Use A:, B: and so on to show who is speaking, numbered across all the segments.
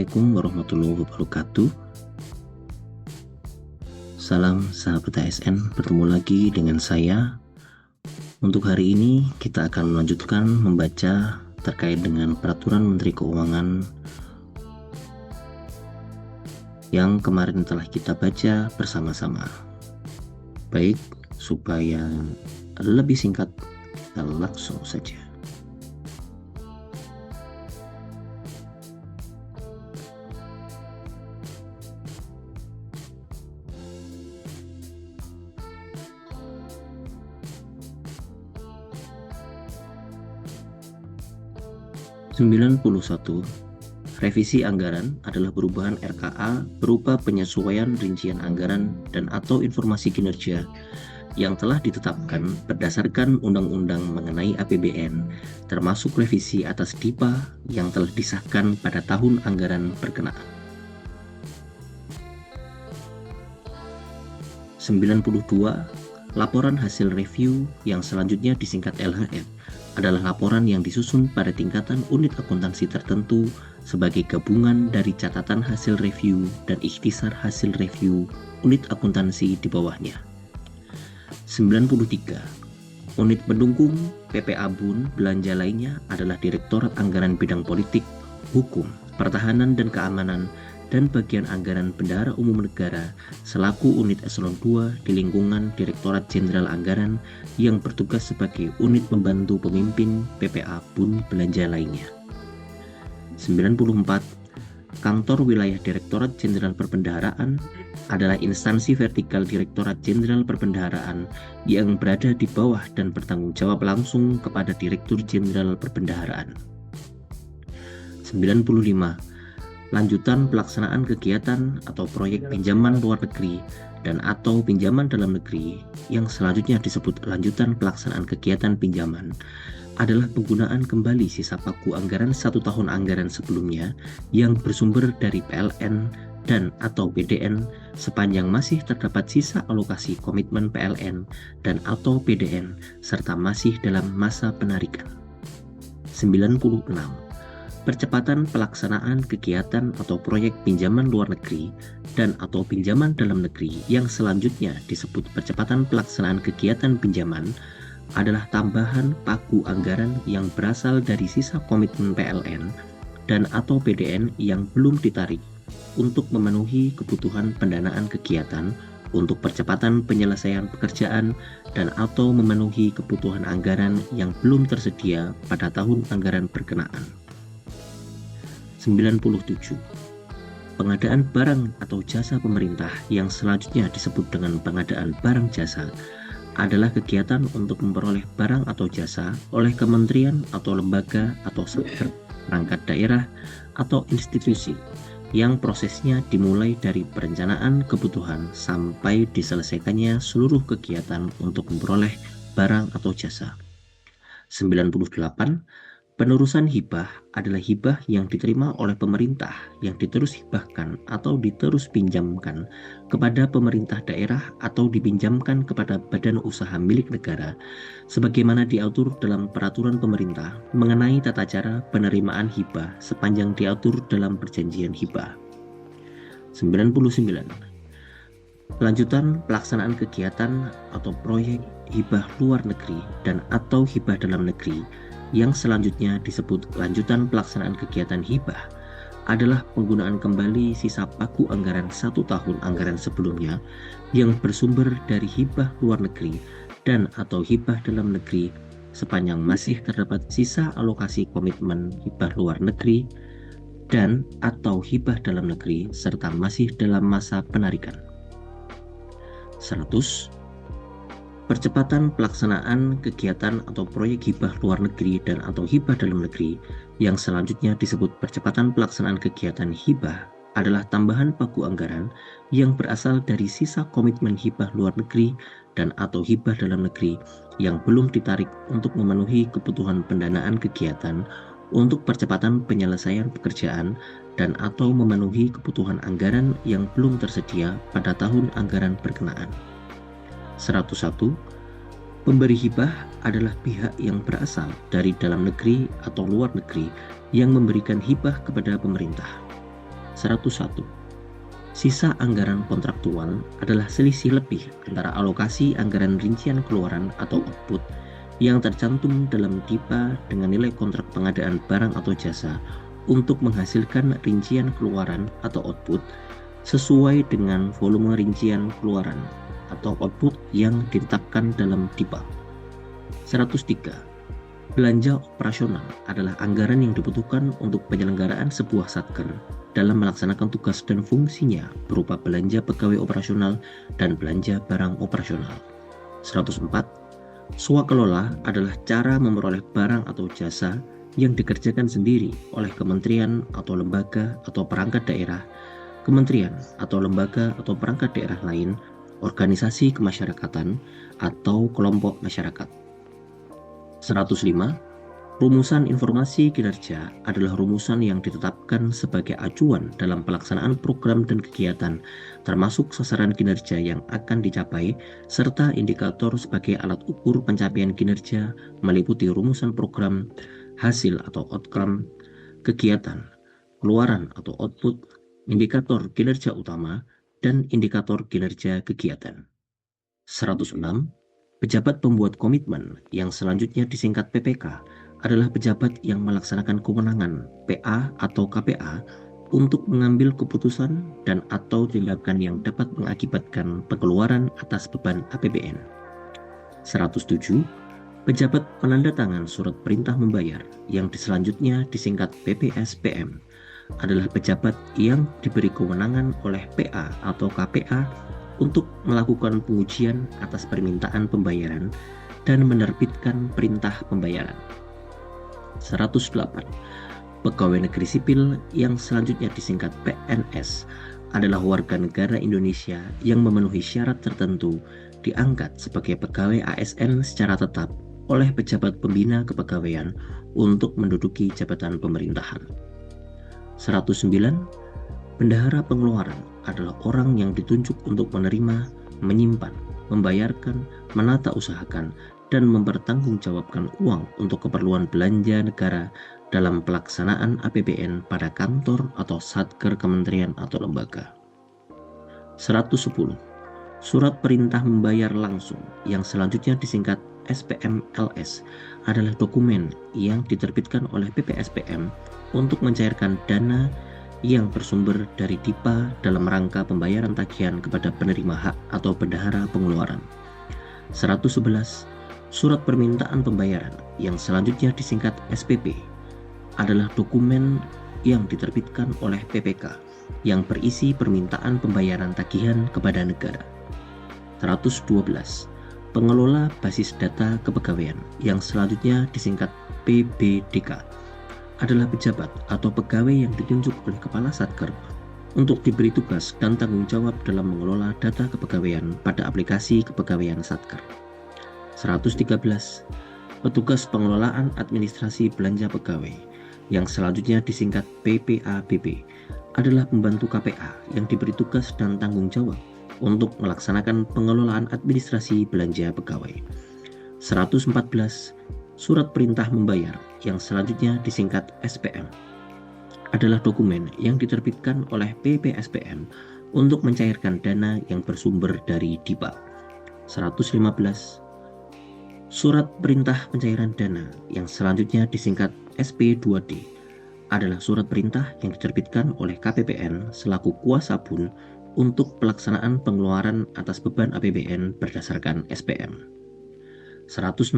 A: Assalamualaikum warahmatullahi wabarakatuh. Salam sahabat ASN, bertemu lagi dengan saya. Untuk hari ini kita akan melanjutkan membaca terkait dengan Peraturan Menteri Keuangan yang kemarin telah kita baca bersama-sama. Baik, supaya lebih singkat, kita langsung saja. Revisi anggaran adalah perubahan RKA berupa penyesuaian rincian anggaran dan atau informasi kinerja yang telah ditetapkan berdasarkan Undang-Undang mengenai APBN, termasuk revisi atas DIPA yang telah disahkan pada tahun anggaran berkenaan. 92. Laporan hasil review yang selanjutnya disingkat LHR adalah laporan yang disusun pada tingkatan unit akuntansi tertentu sebagai gabungan dari catatan hasil review dan ikhtisar hasil review unit akuntansi di bawahnya. 93. Unit pendukung PPA BUN belanja lainnya adalah Direktorat Anggaran Bidang Politik, Hukum, Pertahanan dan Keamanan, dan bagian anggaran Bendahara Umum Negara selaku unit eselon 2 di lingkungan Direktorat Jenderal Anggaran yang bertugas sebagai unit pembantu pemimpin PPA BUN belanja lainnya. 94. Kantor Wilayah Direktorat Jenderal Perbendaharaan adalah instansi vertikal Direktorat Jenderal Perbendaharaan yang berada di bawah dan bertanggung jawab langsung kepada Direktur Jenderal Perbendaharaan. 95. Lanjutan pelaksanaan kegiatan atau proyek pinjaman luar negeri dan atau pinjaman dalam negeri yang selanjutnya disebut lanjutan pelaksanaan kegiatan pinjaman adalah penggunaan kembali sisa pagu anggaran 1 tahun anggaran sebelumnya yang bersumber dari PLN dan atau PDN sepanjang masih terdapat sisa alokasi komitmen PLN dan atau PDN serta masih dalam masa penarikan. 96. Percepatan pelaksanaan kegiatan atau proyek pinjaman luar negeri dan atau pinjaman dalam negeri yang selanjutnya disebut percepatan pelaksanaan kegiatan pinjaman adalah tambahan pagu anggaran yang berasal dari sisa komitmen PLN dan atau PDN yang belum ditarik untuk memenuhi kebutuhan pendanaan kegiatan untuk percepatan penyelesaian pekerjaan dan atau memenuhi kebutuhan anggaran yang belum tersedia pada tahun anggaran berkenaan. 97. Pengadaan barang atau jasa pemerintah yang selanjutnya disebut dengan pengadaan barang jasa adalah kegiatan untuk memperoleh barang atau jasa oleh kementerian atau lembaga atau sektor, perangkat daerah atau institusi yang prosesnya dimulai dari perencanaan kebutuhan sampai diselesaikannya seluruh kegiatan untuk memperoleh barang atau jasa. 98. Penerusan hibah adalah hibah yang diterima oleh pemerintah yang diterus hibahkan atau diterus pinjamkan kepada pemerintah daerah atau dipinjamkan kepada badan usaha milik negara sebagaimana diatur dalam peraturan pemerintah mengenai tata cara penerimaan hibah sepanjang diatur dalam perjanjian hibah. 99. Lanjutan pelaksanaan kegiatan atau proyek hibah luar negeri dan atau hibah dalam negeri yang selanjutnya disebut lanjutan pelaksanaan kegiatan hibah adalah penggunaan kembali sisa pagu anggaran 1 tahun anggaran sebelumnya yang bersumber dari hibah luar negeri dan atau hibah dalam negeri sepanjang masih terdapat sisa alokasi komitmen hibah luar negeri dan atau hibah dalam negeri serta masih dalam masa penarikan. 100. Percepatan pelaksanaan kegiatan atau proyek hibah luar negeri dan atau hibah dalam negeri yang selanjutnya disebut percepatan pelaksanaan kegiatan hibah adalah tambahan pagu anggaran yang berasal dari sisa komitmen hibah luar negeri dan atau hibah dalam negeri yang belum ditarik untuk memenuhi kebutuhan pendanaan kegiatan untuk percepatan penyelesaian pekerjaan dan atau memenuhi kebutuhan anggaran yang belum tersedia pada tahun anggaran berkenaan. 101. Pemberi hibah adalah pihak yang berasal dari dalam negeri atau luar negeri yang memberikan hibah kepada pemerintah. 101. Sisa anggaran kontraktual adalah selisih lebih antara alokasi anggaran rincian keluaran atau output yang tercantum dalam DIPA dengan nilai kontrak pengadaan barang atau jasa untuk menghasilkan rincian keluaran atau output sesuai dengan volume rincian keluaran atau output yang ditetapkan dalam DIPA. 103. Belanja operasional adalah anggaran yang dibutuhkan untuk penyelenggaraan sebuah satker dalam melaksanakan tugas dan fungsinya berupa belanja pegawai operasional dan belanja barang operasional. 104. Swakelola adalah cara memperoleh barang atau jasa yang dikerjakan sendiri oleh kementerian atau lembaga atau perangkat daerah, kementerian atau lembaga atau perangkat daerah lain, organisasi kemasyarakatan, atau kelompok masyarakat. 105. Rumusan informasi kinerja adalah rumusan yang ditetapkan sebagai acuan dalam pelaksanaan program dan kegiatan, termasuk sasaran kinerja yang akan dicapai, serta indikator sebagai alat ukur pencapaian kinerja meliputi rumusan program, hasil atau outcome, kegiatan, keluaran atau output, indikator kinerja utama, dan indikator kinerja kegiatan. 106. Pejabat pembuat komitmen yang selanjutnya disingkat PPK adalah pejabat yang melaksanakan kewenangan PA atau KPA untuk mengambil keputusan dan atau tindakan yang dapat mengakibatkan pengeluaran atas beban APBN. 107. Pejabat penandatangan surat perintah membayar yang selanjutnya disingkat PPSPM adalah pejabat yang diberi kewenangan oleh PA atau KPA untuk melakukan pengujian atas permintaan pembayaran dan menerbitkan perintah pembayaran. 108. Pegawai negeri sipil yang selanjutnya disingkat PNS adalah warga negara Indonesia yang memenuhi syarat tertentu diangkat sebagai pegawai ASN secara tetap oleh pejabat pembina kepegawaian untuk menduduki jabatan pemerintahan. 109. Bendahara pengeluaran adalah orang yang ditunjuk untuk menerima, menyimpan, membayarkan, menata usahakan, dan mempertanggungjawabkan uang untuk keperluan belanja negara dalam pelaksanaan APBN pada kantor atau satker kementerian atau lembaga. 110. Surat perintah membayar langsung yang selanjutnya disingkat SPMLS adalah dokumen yang diterbitkan oleh PPSPM untuk mencairkan dana yang bersumber dari DIPA dalam rangka pembayaran tagihan kepada penerima hak atau bendahara pengeluaran. 111. Surat permintaan pembayaran yang selanjutnya disingkat SPP adalah dokumen yang diterbitkan oleh PPK yang berisi permintaan pembayaran tagihan kepada negara. 112. Pengelola basis data kepegawaian yang selanjutnya disingkat PBDK adalah pejabat atau pegawai yang ditunjuk oleh Kepala Satker untuk diberi tugas dan tanggung jawab dalam mengelola data kepegawaian pada aplikasi kepegawaian Satker. 113. Petugas pengelolaan administrasi belanja pegawai yang selanjutnya disingkat PPABP adalah pembantu KPA yang diberi tugas dan tanggung jawab untuk melaksanakan pengelolaan administrasi belanja pegawai. 114. Surat perintah membayar yang selanjutnya disingkat SPM adalah dokumen yang diterbitkan oleh PPSPM untuk mencairkan dana yang bersumber dari DIPA. 115. Surat perintah pencairan dana yang selanjutnya disingkat SP2D adalah surat perintah yang diterbitkan oleh KPPN selaku kuasa pun untuk pelaksanaan pengeluaran atas beban APBN berdasarkan SPM. 116.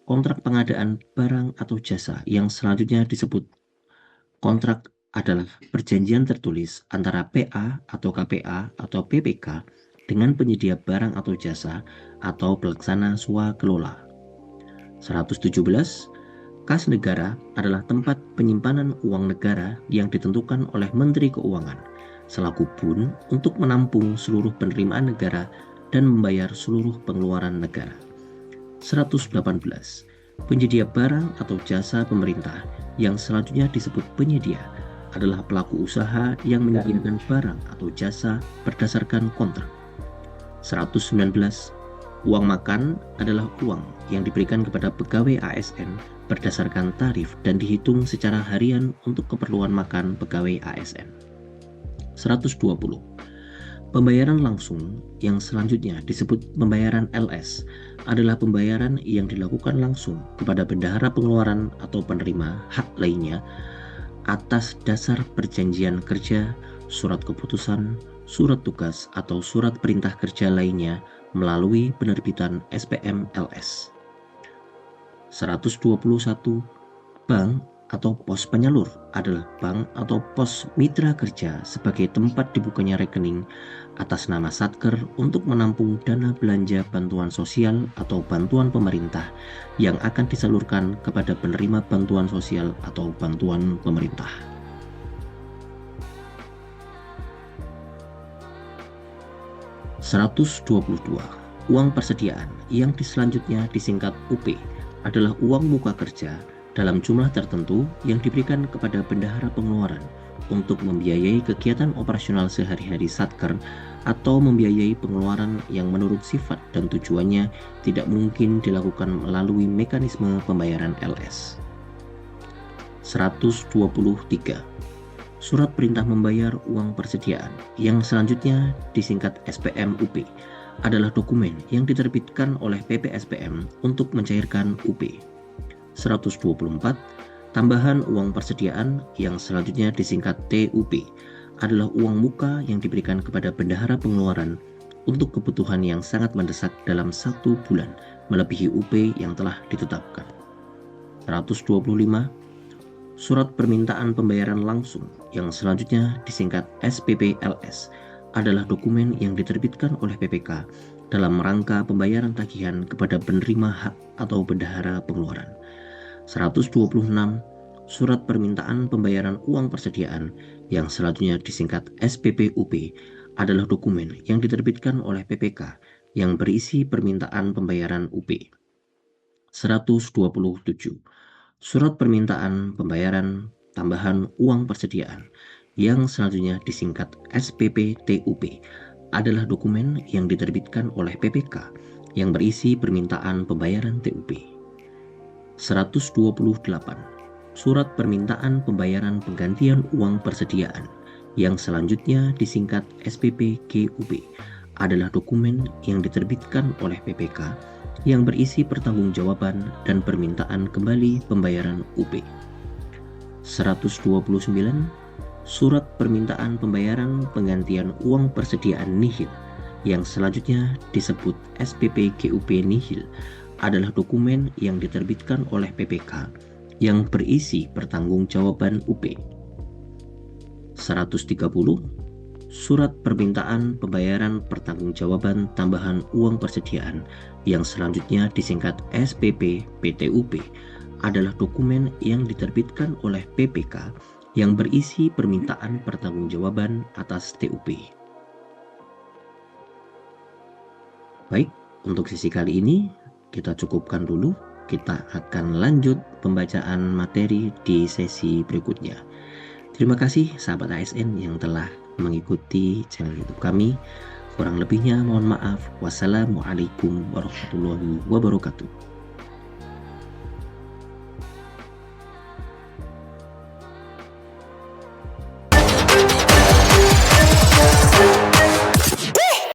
A: Kontrak pengadaan barang atau jasa yang selanjutnya disebut kontrak adalah perjanjian tertulis antara PA atau KPA atau PPK dengan penyedia barang atau jasa atau pelaksana swakelola. 117. Kas negara adalah tempat penyimpanan uang negara yang ditentukan oleh Menteri Keuangan selaku pun untuk menampung seluruh penerimaan negara dan membayar seluruh pengeluaran negara. 118. Penyedia barang atau jasa pemerintah yang selanjutnya disebut penyedia adalah pelaku usaha yang menyediakan barang atau jasa berdasarkan kontrak. 119. Uang makan adalah uang yang diberikan kepada pegawai ASN berdasarkan tarif dan dihitung secara harian untuk keperluan makan pegawai ASN. 120. Pembayaran langsung yang selanjutnya disebut pembayaran LS adalah pembayaran yang dilakukan langsung kepada bendahara pengeluaran atau penerima hak lainnya atas dasar perjanjian kerja, surat keputusan, surat tugas, atau surat perintah kerja lainnya melalui penerbitan SPM LS. 121. Bank atau pos penyalur adalah bank atau pos mitra kerja sebagai tempat dibukanya rekening atas nama Satker untuk menampung dana belanja bantuan sosial atau bantuan pemerintah yang akan disalurkan kepada penerima bantuan sosial atau bantuan pemerintah. 122. Uang persediaan yang selanjutnya disingkat UP adalah uang muka kerja dalam jumlah tertentu yang diberikan kepada bendahara pengeluaran untuk membiayai kegiatan operasional sehari-hari Satker atau membiayai pengeluaran yang menurut sifat dan tujuannya tidak mungkin dilakukan melalui mekanisme pembayaran LS. 123. Surat perintah membayar uang persediaan yang selanjutnya disingkat SPM UP adalah dokumen yang diterbitkan oleh PPSPM untuk mencairkan UP. 124. Tambahan uang persediaan yang selanjutnya disingkat TUP adalah uang muka yang diberikan kepada bendahara pengeluaran untuk kebutuhan yang sangat mendesak dalam 1 bulan melebihi UP yang telah ditetapkan. 125. Surat permintaan pembayaran langsung yang selanjutnya disingkat SPP LS adalah dokumen yang diterbitkan oleh PPK dalam rangka pembayaran tagihan kepada penerima hak atau bendahara pengeluaran. 126. Surat permintaan pembayaran uang persediaan yang selanjutnya disingkat SPP-UP adalah dokumen yang diterbitkan oleh PPK yang berisi permintaan pembayaran UP. 127. Surat permintaan pembayaran tambahan uang persediaan yang selanjutnya disingkat SPP-TUP adalah dokumen yang diterbitkan oleh PPK yang berisi permintaan pembayaran TUP. 128. Surat permintaan pembayaran penggantian uang persediaan yang selanjutnya disingkat SPP-GUP adalah dokumen yang diterbitkan oleh PPK yang berisi pertanggungjawaban dan permintaan kembali pembayaran UP. 129. Surat permintaan pembayaran penggantian uang persediaan nihil yang selanjutnya disebut SPP-GUP nihil adalah dokumen yang diterbitkan oleh PPK yang berisi pertanggungjawaban UP. 130. Surat permintaan pembayaran pertanggungjawaban tambahan uang persediaan yang selanjutnya disingkat SPP-PTUP adalah dokumen yang diterbitkan oleh PPK yang berisi permintaan pertanggungjawaban atas TUP. Baik, untuk sesi kali ini kita cukupkan dulu. Kita akan lanjut pembacaan materi di sesi berikutnya. Terima kasih sahabat ASN yang telah mengikuti channel YouTube kami. Kurang lebihnya mohon maaf. Wassalamualaikum warahmatullahi wabarakatuh.